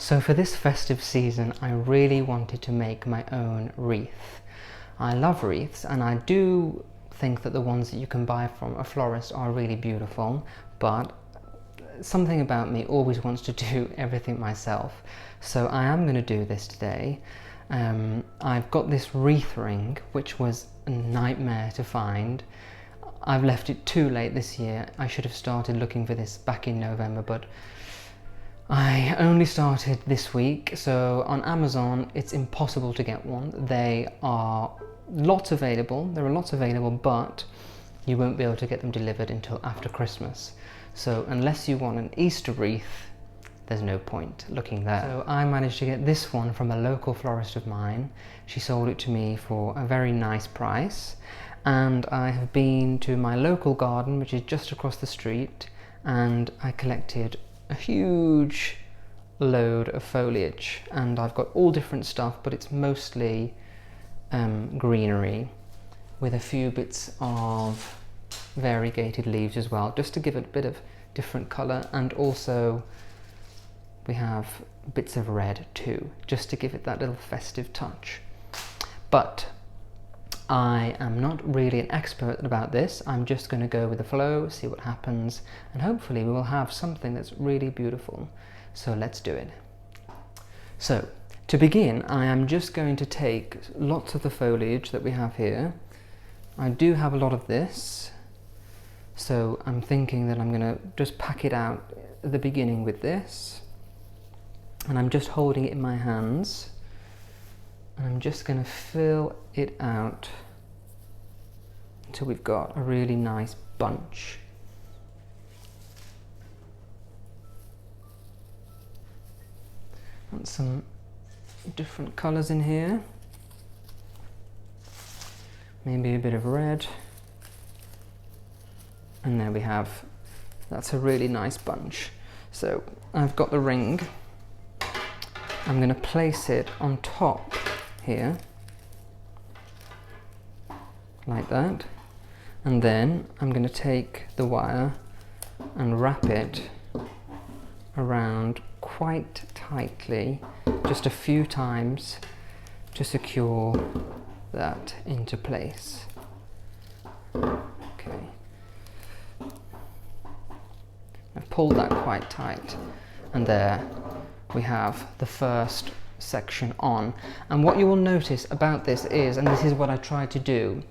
So for this festive season, I really wanted to make my own wreath. I love wreaths, and I do think that the ones that you can buy from a florist are really beautiful, but something about me always wants to do everything myself. So I am going to do this today. I've got this wreath ring, which was a nightmare to find. I've left it too late this year. I should have started looking for this back in November, but I only started this week, so on Amazon it's impossible to get one. There are lots available, but you won't be able to get them delivered until after Christmas. So unless you want an Easter wreath, there's no point looking there. So I managed to get this one from a local florist of mine. She sold it to me for a very nice price, and I have been to my local garden, which is just across the street, and I collected a huge load of foliage, and I've got all different stuff, but it's mostly greenery with a few bits of variegated leaves as well, just to give it a bit of different colour, and also we have bits of red too, just to give it that little festive touch. But I am not really an expert about this. I'm just going to go with the flow, see what happens, and hopefully we will have something that's really beautiful. So let's do it. So to begin, I am just going to take lots of the foliage that we have here. I do have a lot of this, so I'm thinking that I'm going to just pack it out at the beginning with this, and I'm just holding it in my hands. I'm just going to fill it out until we've got a really nice bunch. Want some different colours in here. Maybe a bit of red. And there we have, that's a really nice bunch. So I've got the ring. I'm going to place it on top here, like that, and then I'm going to take the wire and wrap it around quite tightly, just a few times, to secure that into place. Okay, I've pulled that quite tight, and there we have the first section on. And what you will notice about this is, and this is what I tried to do,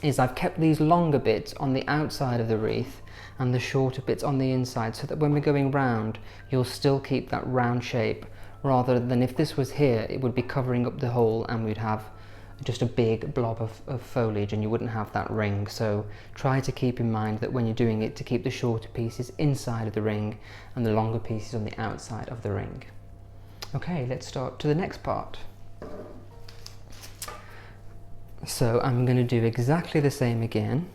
is I've kept these longer bits on the outside of the wreath and the shorter bits on the inside, so that when we're going round you'll still keep that round shape, rather than if this was here it would be covering up the whole and we'd have just a big blob of foliage and you wouldn't have that ring. So try to keep in mind that when you're doing it, to keep the shorter pieces inside of the ring and the longer pieces on the outside of the ring. Okay, let's start to the next part. So I'm going to do exactly the same again.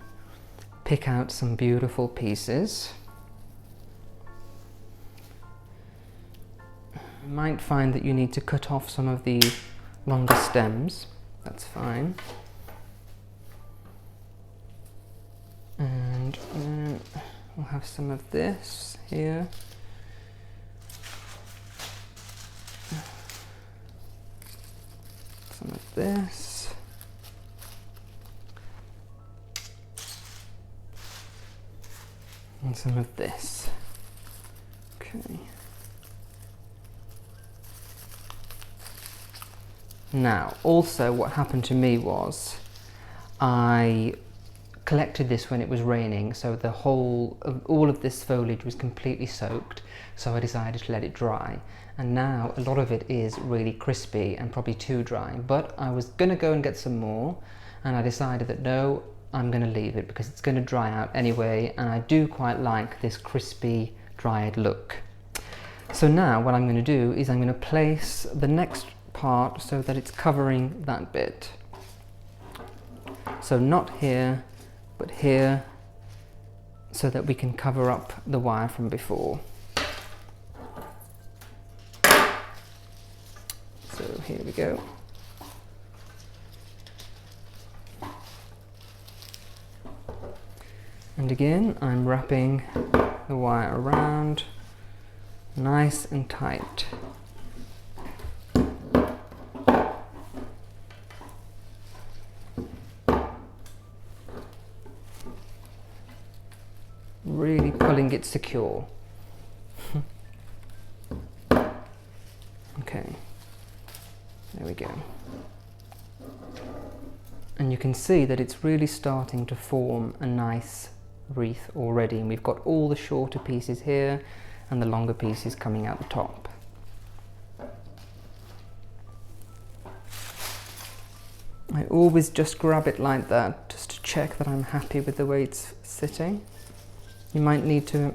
Pick out some beautiful pieces. You might find that you need to cut off some of the longer stems. That's fine. And then we'll have some of this here. Some of this. And some of this. Okay. Now, also what happened to me was I collected this when it was raining, so the whole of all of this foliage was completely soaked, so I decided to let it dry. And now a lot of it is really crispy and probably too dry, but I was going to go and get some more, and I decided that no, I'm going to leave it because it's going to dry out anyway, and I do quite like this crispy dried look. So now what I'm going to do is I'm going to place the next part so that it's covering that bit. So not here, but here, so that we can cover up the wire from before. So here we go. And again, I'm wrapping the wire around nice and tight. really pulling it secure. Okay, there we go. And you can see that it's really starting to form a nice wreath already, and we've got all the shorter pieces here and the longer pieces coming out the top. I always just grab it like that just to check that I'm happy with the way it's sitting. You might need to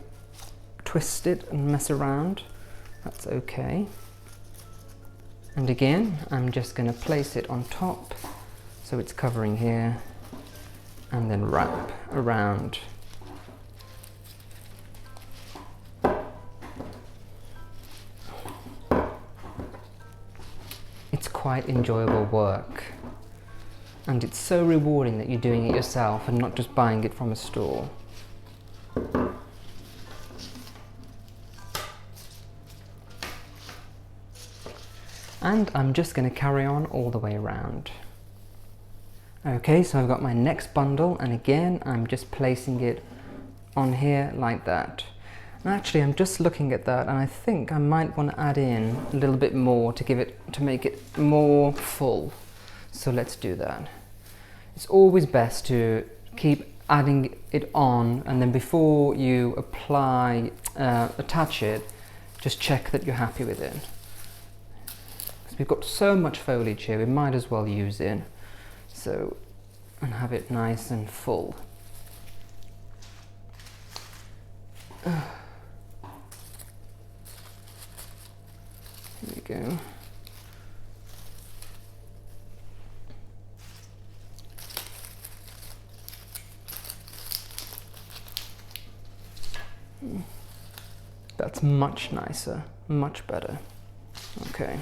twist it and mess around, that's okay. And again, I'm just going to place it on top so it's covering here, and then wrap around. It's quite enjoyable work, and it's so rewarding that you're doing it yourself and not just buying it from a store. And I'm just going to carry on all the way around. Okay, so I've got my next bundle, and again I'm just placing it on here like that. And actually I'm just looking at that, and I think I might want to add in a little bit more to make it more full. So let's do that. It's always best to keep adding it on, and then before you attach it, just check that you're happy with it. Because we've got so much foliage here, we might as well use it. So, and have it nice and full. Here we go. That's much nicer, much better. Okay.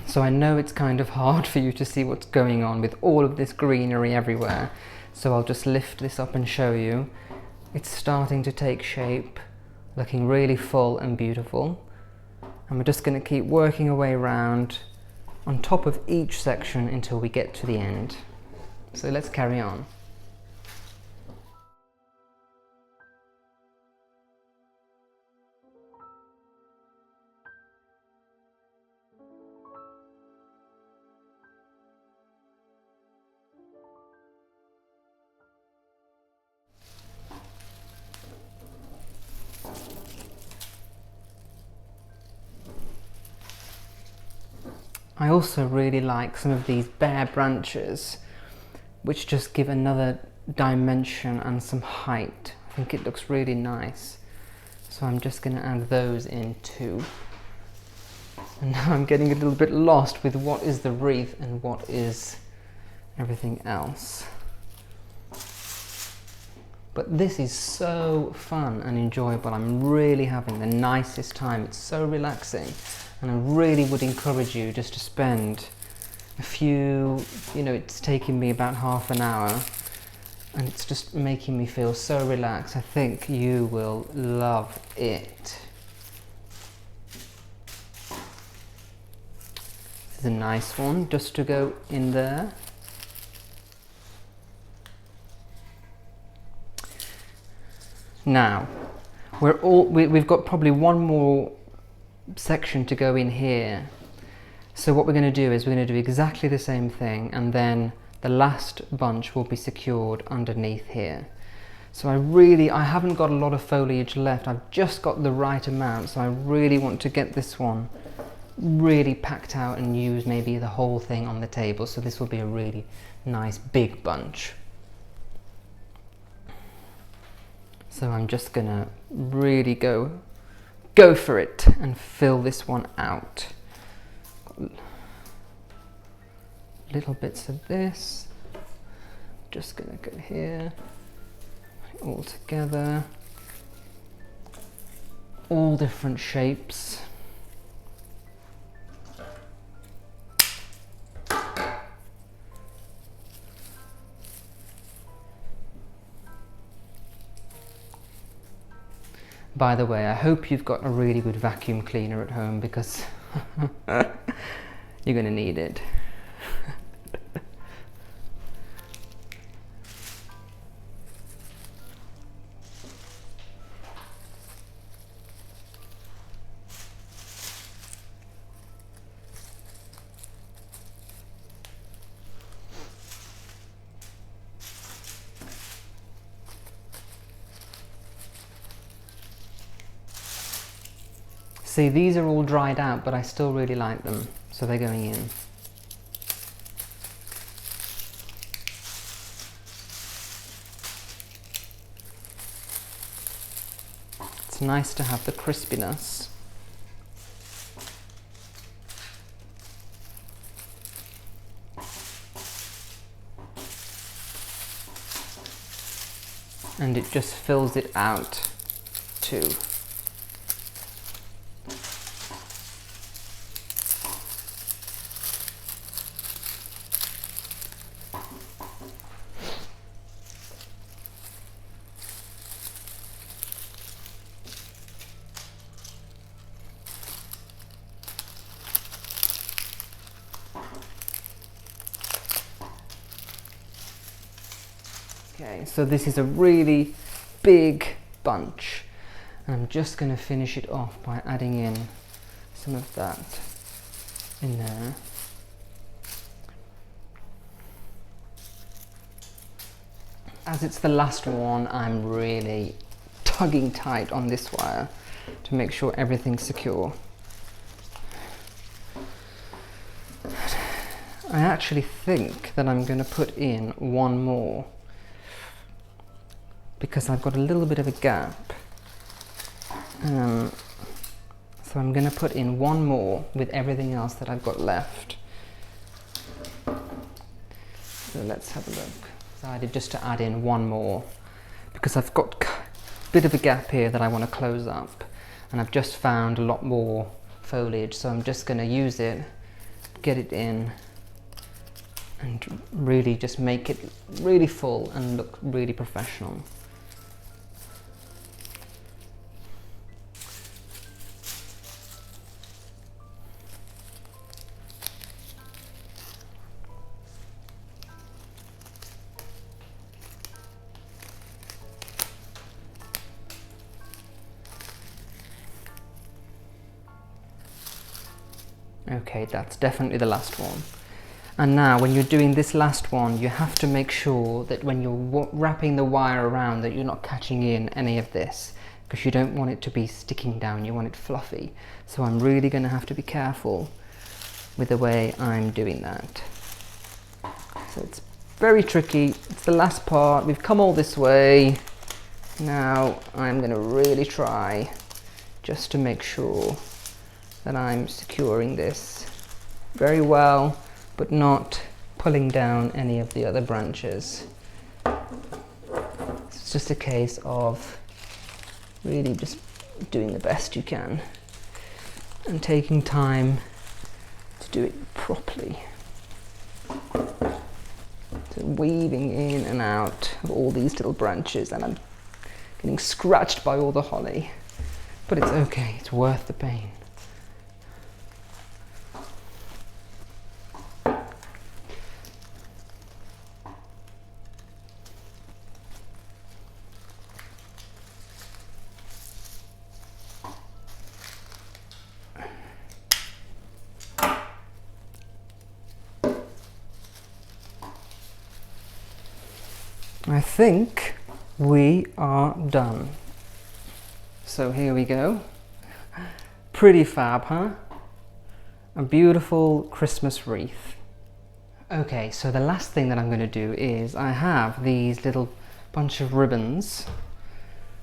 So I know it's kind of hard for you to see what's going on with all of this greenery everywhere, so I'll just lift this up and show you. It's starting to take shape, looking really full and beautiful, and we're just going to keep working our way around on top of each section until we get to the end. So let's carry on. I also really like some of these bare branches, which just give another dimension and some height. I think it looks really nice. So I'm just going to add those in too. And now I'm getting a little bit lost with what is the wreath and what is everything else. But this is so fun and enjoyable. I'm really having the nicest time. It's so relaxing. And I really would encourage you just to spend a few, it's taking me about half an hour, and it's just making me feel so relaxed. I think you will love it. This is a nice one just to go in there. Now, we've got probably one more section to go in here. So what we're going to do is we're going to do exactly the same thing, and then the last bunch will be secured underneath here. So I haven't got a lot of foliage left. I've just got the right amount, so I really want to get this one really packed out and use maybe the whole thing on the table. So this will be a really nice big bunch. So I'm just gonna really go for it and fill this one out. Little bits of this. Just gonna go here, all together, all different shapes. By the way, I hope you've got a really good vacuum cleaner at home, because you're going to need it. See, these are all dried out, but I still really like them, so they're going in. It's nice to have the crispiness. And it just fills it out too. Okay, so this is a really big bunch, and I'm just going to finish it off by adding in some of that in there. As it's the last one, I'm really tugging tight on this wire to make sure everything's secure. I actually think that I'm going to put in one more, because I've got a little bit of a gap. So I'm going to put in one more with everything else that I've got left. So let's have a look. Decided just to add in one more, because I've got a bit of a gap here that I want to close up, and I've just found a lot more foliage, so I'm just going to use it, get it in, and really just make it really full and look really professional. Okay, that's definitely the last one. And now when you're doing this last one, you have to make sure that when you're wrapping the wire around that you're not catching in any of this, because you don't want it to be sticking down, you want it fluffy. So I'm really going to have to be careful with the way I'm doing that. So it's very tricky. It's the last part. We've come all this way. Now I'm going to really try just to make sure that I'm securing this very well, but not pulling down any of the other branches. It's just a case of really just doing the best you can and taking time to do it properly. So weaving in and out of all these little branches, and I'm getting scratched by all the holly. But it's okay, it's worth the pain. I think we are done. So here we go. Pretty fab, huh? A beautiful Christmas wreath. Okay, so the last thing that I'm going to do is I have these little bunch of ribbons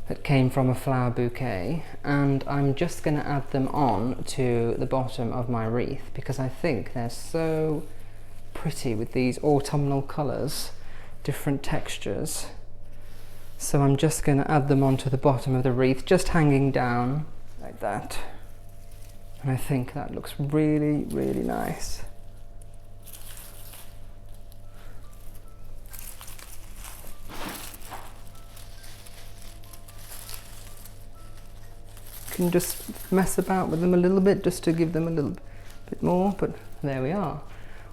that came from a flower bouquet, and I'm just going to add them on to the bottom of my wreath because I think they're so pretty with these autumnal colours. Different textures. So I'm just going to add them onto the bottom of the wreath, just hanging down like that. And I think that looks really, really nice. You can just mess about with them a little bit just to give them a little bit more, but there we are.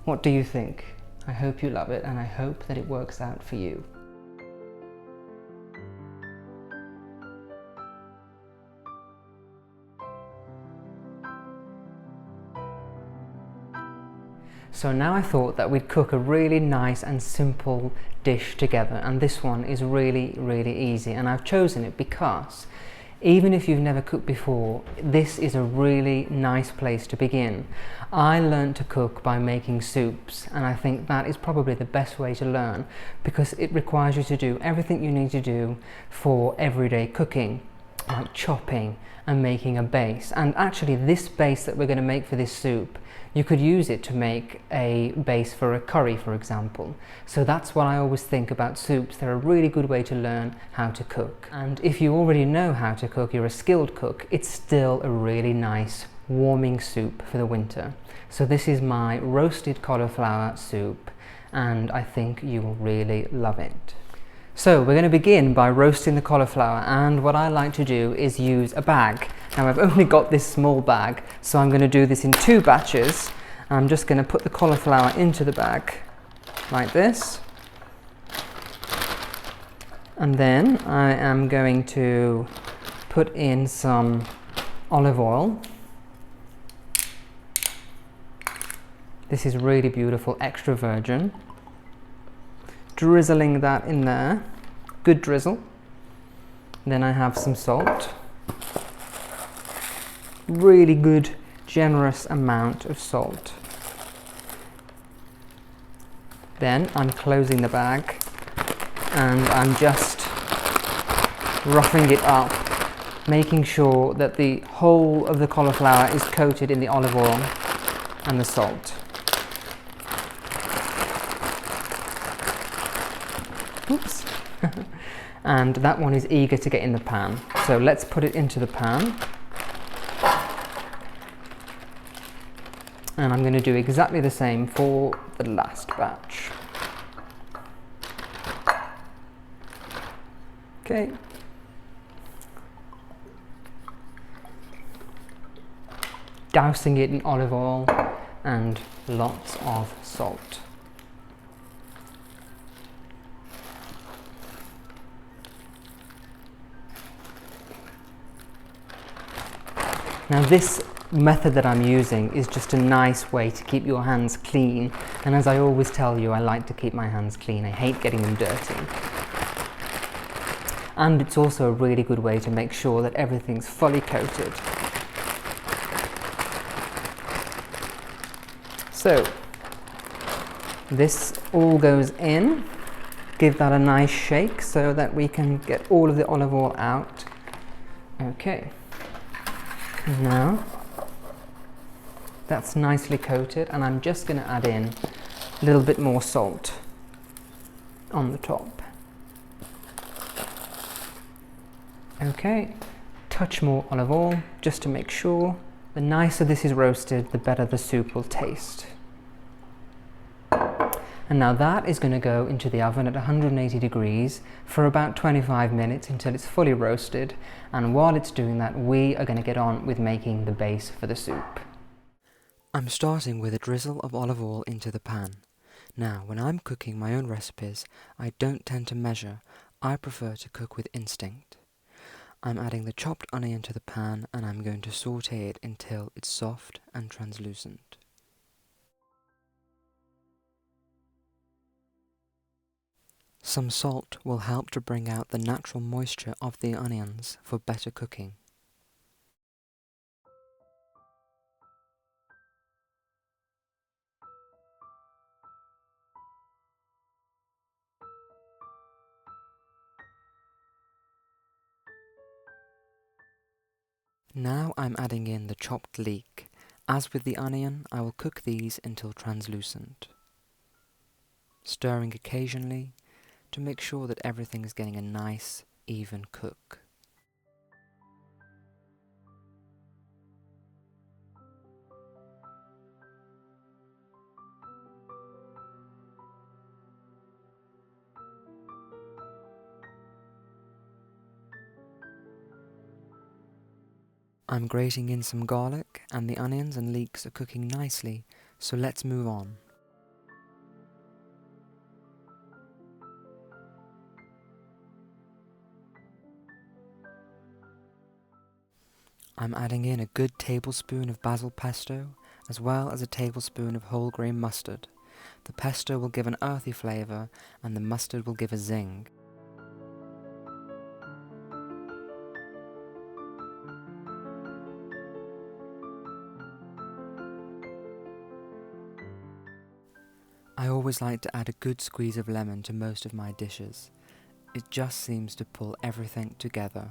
What do you think? I hope you love it, and I hope that it works out for you. So now I thought that we'd cook a really nice and simple dish together, and this one is really, really easy, and I've chosen it because even if you've never cooked before, this is a really nice place to begin. I learned to cook by making soups, and I think that is probably the best way to learn because it requires you to do everything you need to do for everyday cooking, like chopping and making a base. And actually this base that we're going to make for this soup, you could use it to make a base for a curry, for example. So that's what I always think about soups. They're a really good way to learn how to cook. And if you already know how to cook, you're a skilled cook, it's still a really nice warming soup for the winter. So this is my roasted cauliflower soup, and I think you will really love it. So we're going to begin by roasting the cauliflower, and what I like to do is use a bag. Now I've only got this small bag, so I'm going to do this in 2 batches. I'm just going to put the cauliflower into the bag like this, and then I am going to put in some olive oil. This is really beautiful extra virgin. Drizzling that in there, good drizzle. Then I have some salt, really good generous amount of salt. Then I'm closing the bag and I'm just roughing it up, making sure that the whole of the cauliflower is coated in the olive oil and the salt. Oops. And that one is eager to get in the pan. So let's put it into the pan. And I'm going to do exactly the same for the last batch. Okay. Dousing it in olive oil and lots of salt. Now this method that I'm using is just a nice way to keep your hands clean, and as I always tell you, I like to keep my hands clean. I hate getting them dirty. And it's also a really good way to make sure that everything's fully coated. So this all goes in. Give that a nice shake so that we can get all of the olive oil out. Okay. Now that's nicely coated, and I'm just going to add in a little bit more salt on the top. Okay, touch more olive oil just to make sure. The nicer this is roasted, the better the soup will taste. And now that is going to go into the oven at 180 degrees for about 25 minutes until it's fully roasted. And while it's doing that, we are going to get on with making the base for the soup. I'm starting with a drizzle of olive oil into the pan. Now, when I'm cooking my own recipes, I don't tend to measure. I prefer to cook with instinct. I'm adding the chopped onion to the pan and I'm going to saute it until it's soft and translucent. Some salt will help to bring out the natural moisture of the onions for better cooking. Now I'm adding in the chopped leek. As with the onion, I will cook these until translucent, stirring occasionally to make sure that everything is getting a nice, even cook. I'm grating in some garlic and the onions and leeks are cooking nicely, so let's move on. I'm adding in a good tablespoon of basil pesto, as well as a tablespoon of whole grain mustard. The pesto will give an earthy flavour and the mustard will give a zing. I always like to add a good squeeze of lemon to most of my dishes. It just seems to pull everything together.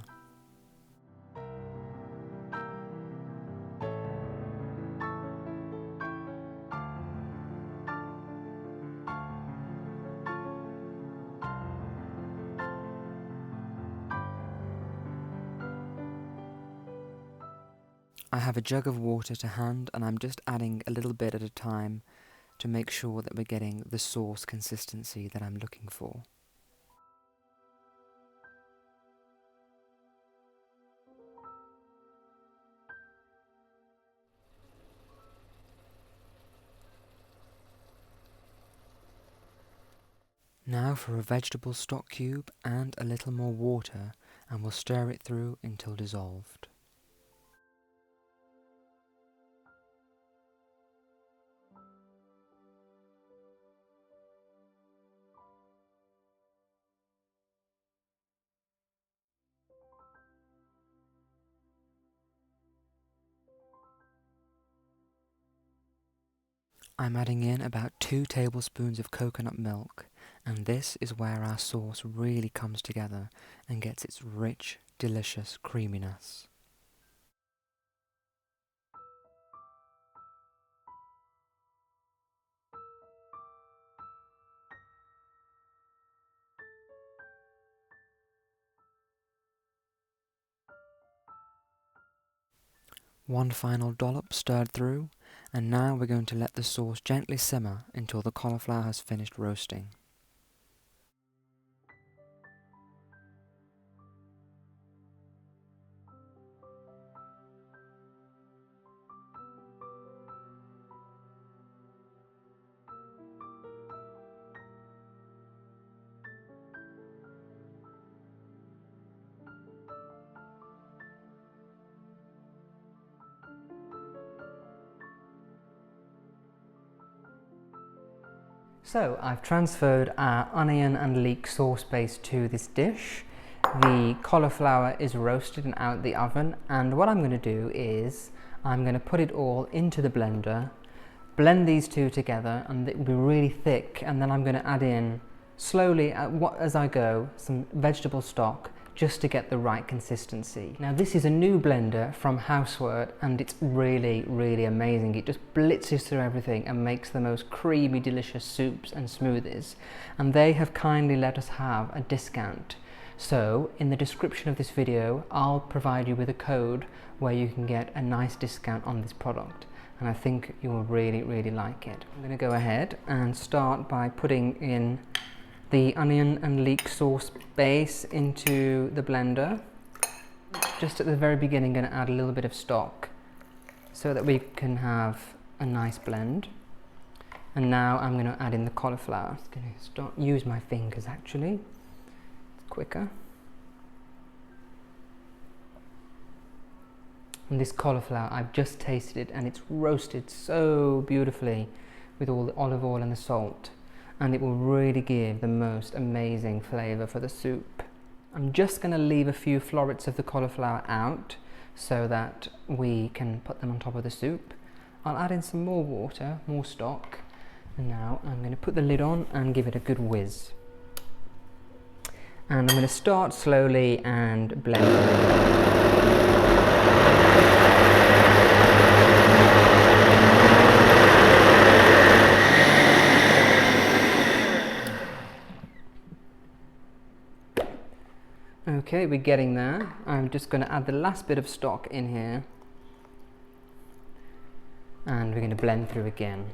I have a jug of water to hand and I'm just adding a little bit at a time to make sure that we're getting the sauce consistency that I'm looking for. Now for a vegetable stock cube and a little more water, and we'll stir it through until dissolved. I'm adding in about 2 tablespoons of coconut milk, and this is where our sauce really comes together and gets its rich, delicious creaminess. One final dollop stirred through, and now we're going to let the sauce gently simmer until the cauliflower has finished roasting. So I've transferred our onion and leek sauce base to this dish. The cauliflower is roasted and out the oven, and what I'm going to do is I'm going to put it all into the blender, blend these two together, and it will be really thick, and then I'm going to add in slowly as I go some vegetable stock just to get the right consistency. Now this is a new blender from Housewort and it's really amazing. It just blitzes through everything and makes the most creamy, delicious soups and smoothies, and they have kindly let us have a discount. So in the description of this video I'll provide you with a code where you can get a nice discount on this product. and I think you will really, really like it. I'm going to go ahead and start by putting in the onion and leek sauce base into the blender. Just at the very beginning, I'm going to add a little bit of stock so that we can have a nice blend. And now I'm going to add in the cauliflower. I'm just going to use my fingers actually, it's quicker. And this cauliflower, I've just tasted it and it's roasted so beautifully with all the olive oil and the salt, and it will really give the most amazing flavour for the soup. I'm just going to leave a few florets of the cauliflower out so that we can put them on top of the soup. I'll add in some more water, more stock, and now I'm going to put the lid on and give it a good whiz. And I'm going to start slowly and blend it. Okay, we're getting there. I'm just going to add the last bit of stock in here, and we're going to blend through again.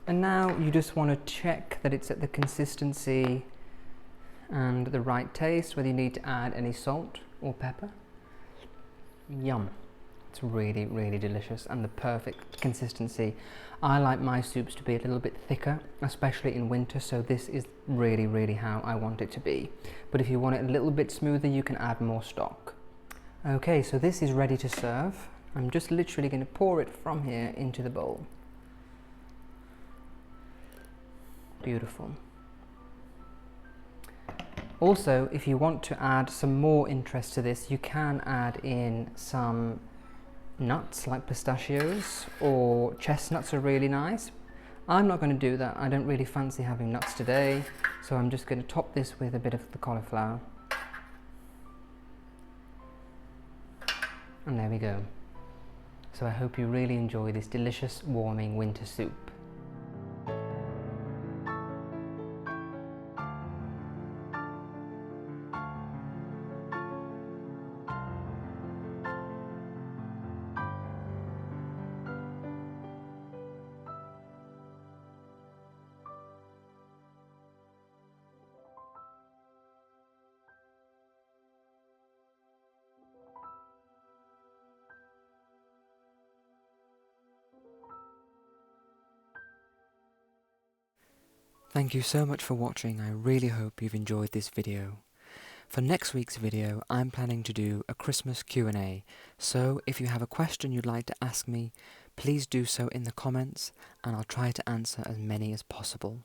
And now you just want to check that it's at the consistency and the right taste, whether you need to add any salt or pepper. Yum. It's really, really delicious and the perfect consistency. I like my soups to be a little bit thicker, especially in winter, so this is really, really how I want it to be. But if you want it a little bit smoother, you can add more stock. Okay, so this is ready to serve. I'm just literally going to pour it from here into the bowl. Beautiful. Also, if you want to add some more interest to this, you can add in some nuts like pistachios, or chestnuts are really nice. I'm not going to do that. I don't really fancy having nuts today, so I'm just going to top this with a bit of the cauliflower. And there we go. So I hope you really enjoy this delicious, warming winter soup. Thank you so much for watching. I really hope you've enjoyed this video. For next week's video, I'm planning to do a Christmas Q&A, so if you have a question you'd like to ask me, please do so in the comments and I'll try to answer as many as possible.